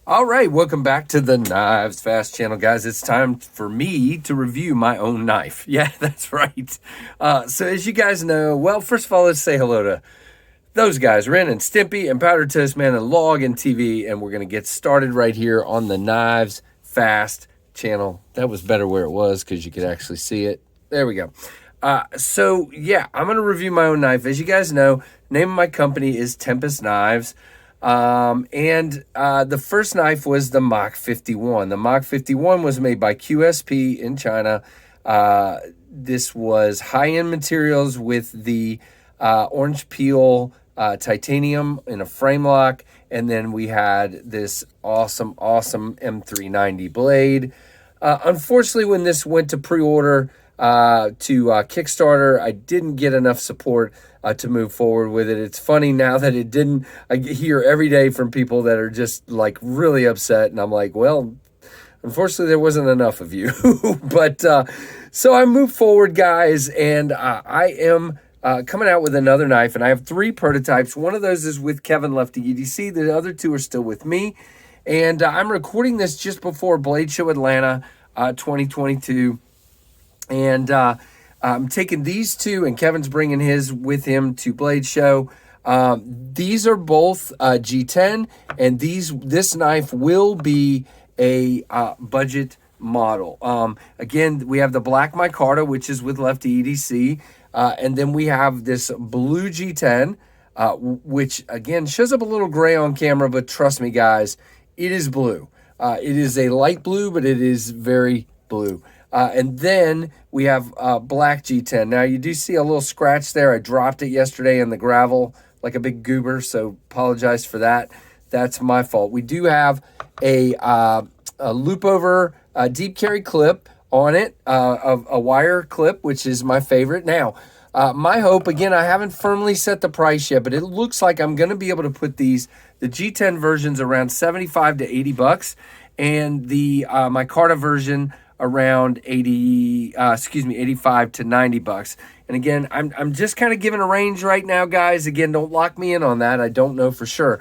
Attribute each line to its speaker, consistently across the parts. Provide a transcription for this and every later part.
Speaker 1: All right, welcome back to the Knives Fast channel, guys. It's time for me to review my own knife. Yeah, that's right. So as you guys know, well, first of all, let's say hello to those guys, Ren and Stimpy and Powder Toast Man and Log and TV, and we're going to get started right here on the Knives Fast channel. That was better where it was because you could actually see it. There we go. So yeah, I'm going to review my own knife. As you guys know, name of my company is Tempest Knives. The first knife was the Mach 51. The Mach 51 was made by QSP in China. This was high-end materials with the orange peel titanium in a frame lock. And then we had this awesome M390 blade. Unfortunately, when this went to pre-order to Kickstarter, I didn't get enough support to move forward with it. It's funny now that it didn't. I hear every day from people that are just like really upset, and I'm like, well, unfortunately, there wasn't enough of you. But so I moved forward, guys, and I am coming out with another knife, and I have 3 prototypes. One of those is with Kevin Lefty EDC. The other 2 are still with me, and I'm recording this just before Blade Show Atlanta 2022, and I'm taking these 2, and Kevin's bringing his with him to Blade Show. These are both G10, and this knife will be a budget model. Again, we have the black micarta, which is with Lefty EDC, and then we have this blue G10, which again shows up a little gray on camera, but trust me, guys, it is blue. It is a light blue, but it is very blue. And then we have black G10. Now, you do see a little scratch there. I dropped it yesterday in the gravel like a big goober, so apologize for that. That's my fault. We do have a loop over deep carry clip on it, a wire clip, which is my favorite. Now, my hope, again, I haven't firmly set the price yet, but it looks like I'm going to be able to put the G10 versions around 75 to 80 bucks, and the micarta version around 85 to 90 bucks. And again, I'm just kind of giving a range right now, guys. Again, don't lock me in on that. I don't know for sure.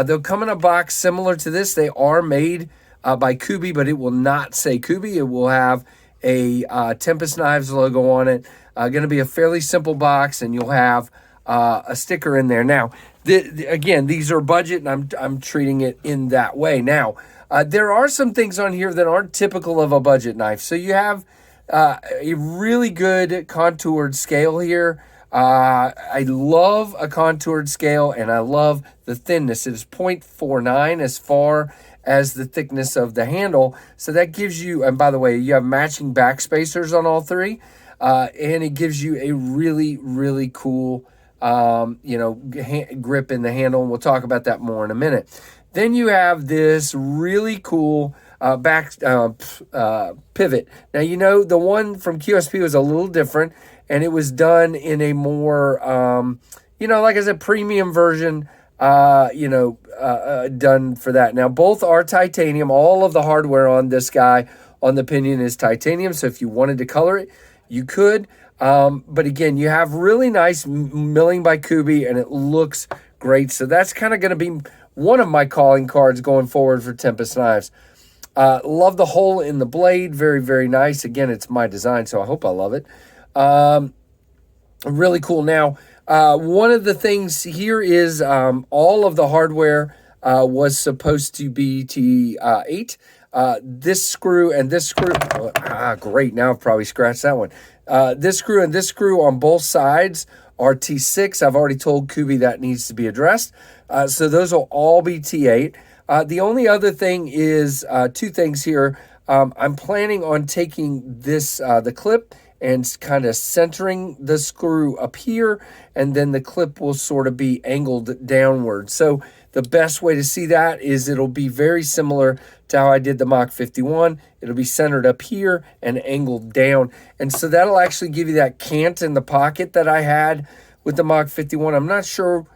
Speaker 1: They'll come in a box similar to this. They are made by Kubi, but it will not say Kubi. It will have a Tempest Knives logo on it. Going to be a fairly simple box, and you'll have a sticker in there. Now, again, these are budget, and I'm treating it in that way. Now, there are some things on here that aren't typical of a budget knife. So you have a really good contoured scale here. I love a contoured scale, and I love the thinness. It is 0.49 as far as the thickness of the handle. So that gives you, and by the way, you have matching back spacers on all 3. And it gives you a really, really cool, grip in the handle. And we'll talk about that more in a minute. Then you have this really cool back pivot. Now, the one from QSP was a little different, and it was done in a more, like I said, premium version, done for that. Now, both are titanium. All of the hardware on this guy, on the Pinion, is titanium. So if you wanted to color it, you could. But again, you have really nice milling by Kubi, and it looks great. So that's kind of going to be one of my calling cards going forward for Tempest Knives. Love the hole in the blade. Very, very nice. Again, it's my design, so I hope I love it. Really cool. Now, one of the things here is all of the hardware was supposed to be T8. This screw and this screw, great, now I've probably scratched that one. This screw and this screw on both sides are T6. I've already told Kubi that needs to be addressed. So those will all be T8. The only other thing is 2 things here. I'm planning on taking this, the clip, and kind of centering the screw up here, and then the clip will sort of be angled downward. So the best way to see that is it'll be very similar to how I did the Mach 51. It'll be centered up here and angled down. And so that'll actually give you that cant in the pocket that I had with the Mach 51. I'm not sure.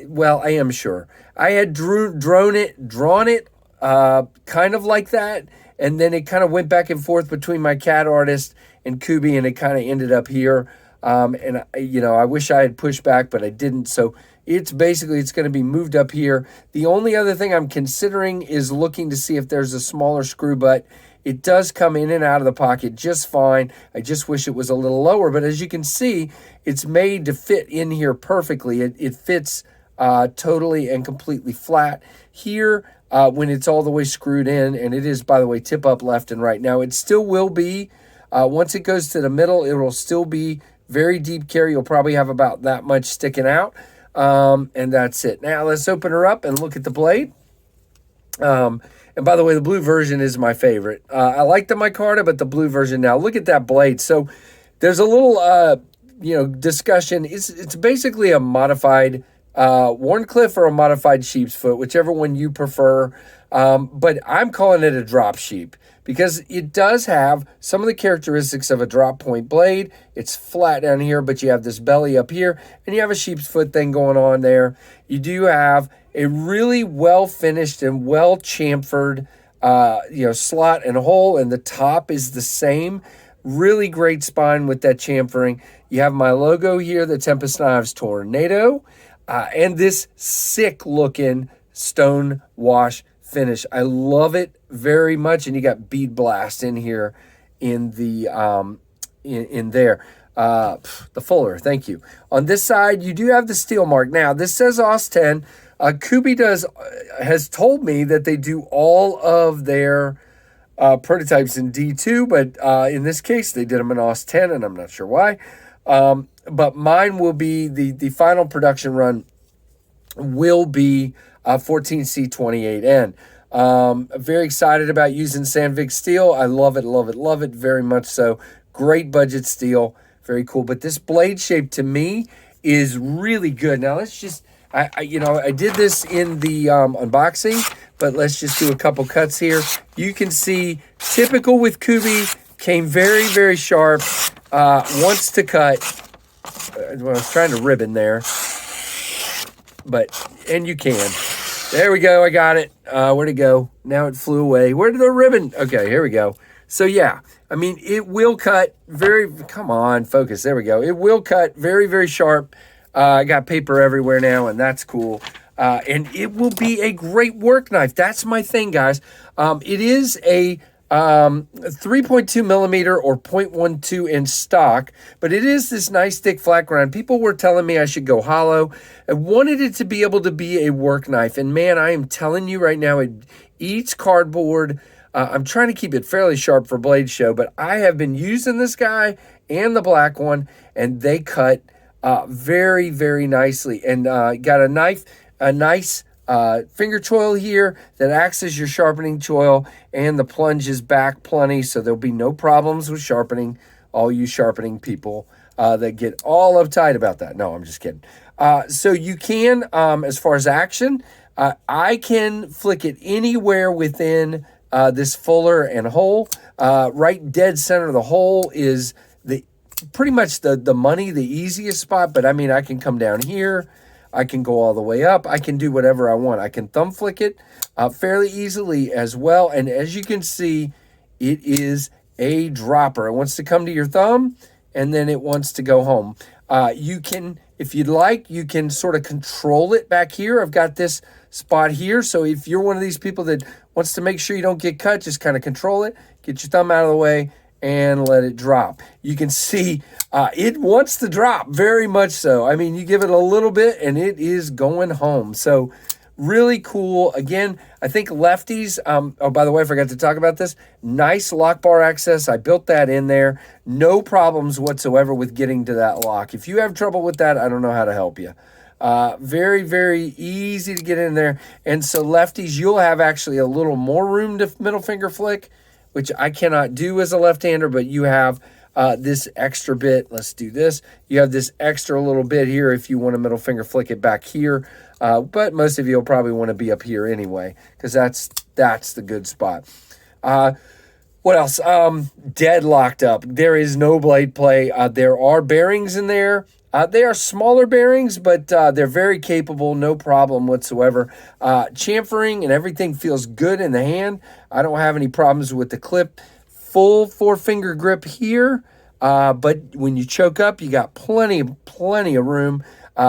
Speaker 1: Well, I am sure. I had drawn it kind of like that, and then it kind of went back and forth between my CAD artist and Kubi, and it kind of ended up here. I wish I had pushed back, but I didn't. So it's going to be moved up here. The only other thing I'm considering is looking to see if there's a smaller screw butt. It does come in and out of the pocket just fine. I just wish it was a little lower, but as you can see, it's made to fit in here perfectly. It fits totally and completely flat here when it's all the way screwed in, and it is, by the way, tip up left and right. Now, it still will be, once it goes to the middle, it will still be very deep carry. You'll probably have about that much sticking out, and that's it. Now, let's open her up and look at the blade. And by the way, the blue version is my favorite. I like the micarta, but the blue version now. Look at that blade. So there's a little, discussion. It's basically a modified Warncliffe or a modified sheep's foot, whichever one you prefer. But I'm calling it a drop sheep because it does have some of the characteristics of a drop point blade. It's flat down here, but you have this belly up here, and you have a sheep's foot thing going on there. You do have a really well-finished and well-chamfered slot and hole, and the top is the same. Really great spine with that chamfering. You have my logo here, the Tempest Knives Tornado, and this sick-looking stone wash finish. I love it very much, and you got bead blast in here in the in there. The fuller, thank you. On this side, you do have the steel mark. Now, this says OS 10. Kubi has told me that they do all of their prototypes in D2, but in this case, they did them in OS 10, and I'm not sure why. But mine will be, the final production run will be 14C28N. Very excited about using Sandvik steel. I love it very much so. Great budget steel, very cool. But this blade shape to me is really good. Now let's just, I did this in the unboxing, but let's just do a couple cuts here. You can see, typical with Kubi, came very, very sharp. Wants to cut. I was trying to ribbon there, and you can. There we go. I got it. Where'd it go? Now it flew away. Where did the ribbon? Okay, here we go. So yeah, I mean, it will cut come on, focus. There we go. It will cut very, very sharp. I got paper everywhere now, and that's cool. And it will be a great work knife. That's my thing, guys. It is a 3.2 millimeter or 0.12 inch stock, but it is this nice thick flat grind. People were telling me I should go hollow. I wanted it to be able to be a work knife, and man, I am telling you right now, it eats cardboard. I'm trying to keep it fairly sharp for Blade Show, but I have been using this guy and the black one, and they cut very, very nicely. And got a nice finger choil here that acts as your sharpening choil, and the plunge is back plenty, so there'll be no problems with sharpening. All you sharpening people that get all uptight about that. No, I'm just kidding. So you can, as far as action, I can flick it anywhere within this fuller and hole. Right dead center of the hole is pretty much the money, the easiest spot, but I mean, I can come down here. I can go all the way up. I can do whatever I want. I can thumb flick it fairly easily as well. And as you can see, it is a dropper. It wants to come to your thumb, and then it wants to go home. You can, if you'd like, you can sort of control it back here. I've got this spot here. So if you're one of these people that wants to make sure you don't get cut, just kind of control it, get your thumb out of the way, and let it drop. You can see it wants to drop very much so. I mean, you give it a little bit and it is going home. So really cool. Again, I think lefties, oh, by the way, I forgot to talk about this. Nice lock bar access. I built that in there. No problems whatsoever with getting to that lock. If you have trouble with that, I don't know how to help you. Very, very easy to get in there. And so lefties, you'll have actually a little more room to middle finger flick, which I cannot do as a left-hander, but you have this extra bit. Let's do this. You have this extra little bit here if you want to middle finger flick it back here. But most of you will probably want to be up here anyway, because that's the good spot. What else? Dead locked up. There is no blade play. There are bearings in there. They are smaller bearings, but they're very capable, no problem whatsoever. Chamfering and everything feels good in the hand. I don't have any problems with the clip. Full 4-finger grip here, but when you choke up, you got plenty of room.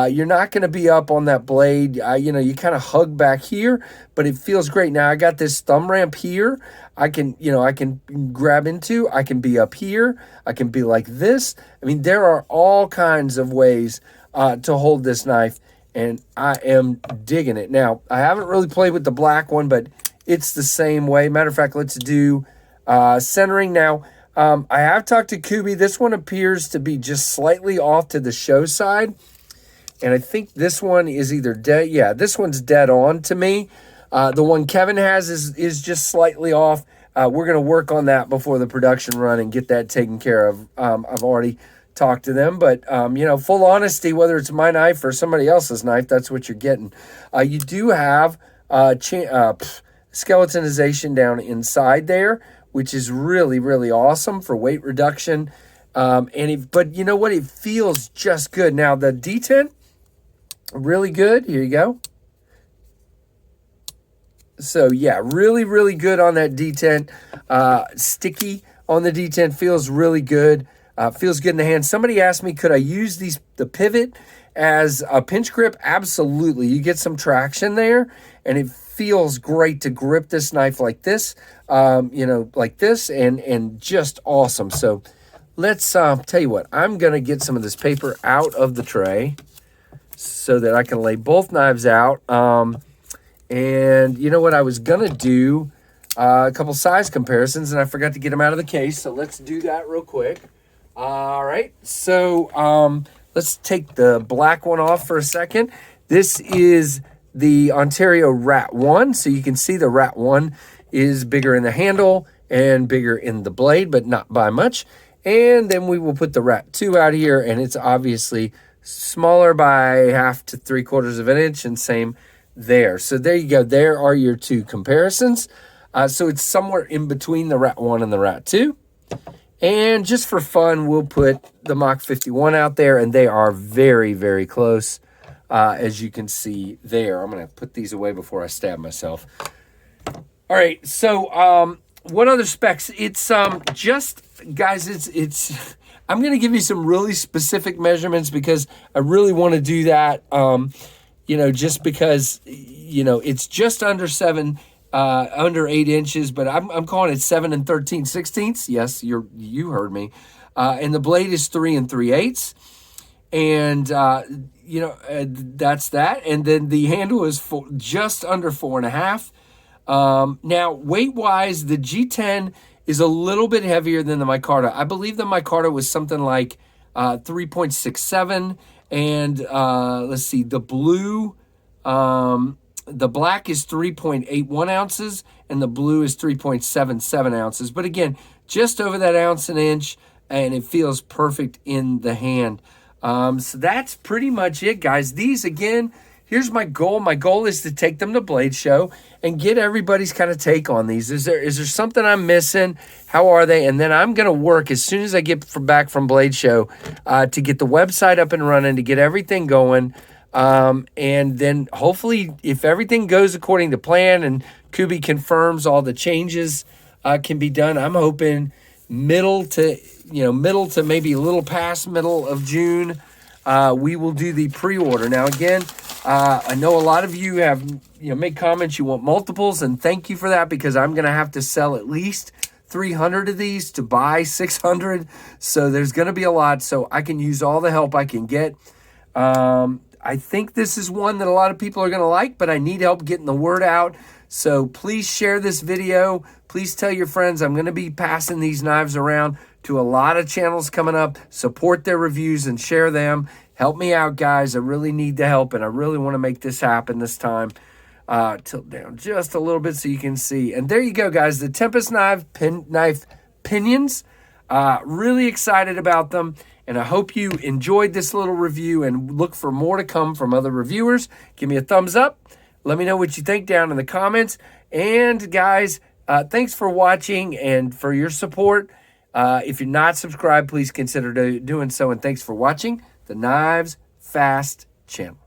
Speaker 1: You're not going to be up on that blade. You kind of hug back here, but it feels great. Now I got this thumb ramp here. I can grab into. I can be up here. I can be like this. I mean, there are all kinds of ways to hold this knife, and I am digging it. Now, I haven't really played with the black one, but it's the same way. Matter of fact, let's do centering now. I have talked to Kubi. This one appears to be just slightly off to the show side. And I think this one is either dead. Yeah, this one's dead on to me. The one Kevin has is just slightly off. We're going to work on that before the production run and get that taken care of. I've already talked to them. But, full honesty, whether it's my knife or somebody else's knife, that's what you're getting. You do have skeletonization down inside there, which is really, really awesome for weight reduction. But you know what? It feels just good. Now, the detent, really good. Here you go. So, yeah, really, really good on that detent. Sticky on the detent. Feels really good. Feels good in the hand. Somebody asked me, could I use the pivot as a pinch grip? Absolutely. You get some traction there, and it feels great to grip this knife like this, like this, and just awesome. So let's tell you what. I'm going to get some of this paper out of the tray so that I can lay both knives out. And you know what? I was going to do a couple size comparisons, and I forgot to get them out of the case. So let's do that real quick. All right. So let's take the black one off for a second. This is the Ontario Rat 1. So you can see the Rat 1 is bigger in the handle and bigger in the blade, but not by much. And then we will put the Rat 2 out here, and it's obviously smaller by 1/2 to 3/4 of an inch, and same there. So there you go. There are your two comparisons. So it's somewhere in between the Rat 1 and the Rat 2. And just for fun, we'll put the Mach 51 out there, and they are very, very close, as you can see there. I'm going to put these away before I stab myself. All right, so what other specs? It's just, guys, it's I'm going to give you some really specific measurements because I really want to do that, just because, it's just under 8 inches, but I'm calling it 7 13/16. Yes, you heard me. And the blade is 3 3/8. And, that's that. And then the handle is just under 4.5. Now, weight-wise, the G10 is a little bit heavier than the micarta. I believe the micarta was something like 3.67. And let's see, the blue, the black is 3.81 ounces, and the blue is 3.77 ounces. But again, just over that ounce an inch, and it feels perfect in the hand. So that's pretty much it, guys. These, again, here's my goal. My goal is to take them to Blade Show and get everybody's kind of take on these. Is there something I'm missing? How are they? And then I'm going to work as soon as I get back from Blade Show to get the website up and running, to get everything going. And then hopefully, if everything goes according to plan and Kubi confirms all the changes can be done, I'm hoping middle to maybe a little past middle of June, we will do the pre-order. Now, again, I know a lot of you have made comments you want multiples, and thank you for that, because I'm going to have to sell at least 300 of these to buy 600. So there's going to be a lot, so I can use all the help I can get. I think this is one that a lot of people are going to like, but I need help getting the word out. So please share this video. Please tell your friends. I'm going to be passing these knives around to a lot of channels coming up. Support their reviews and share them. Help me out, guys. I really need the help, and I really want to make this happen this time. Tilt down just a little bit so you can see. And there you go, guys. The Tempest knife Pinions. Really excited about them. And I hope you enjoyed this little review and look for more to come from other reviewers. Give me a thumbs up. Let me know what you think down in the comments. And guys, thanks for watching and for your support. If you're not subscribed, please consider doing so. And thanks for watching the Knives Fast channel.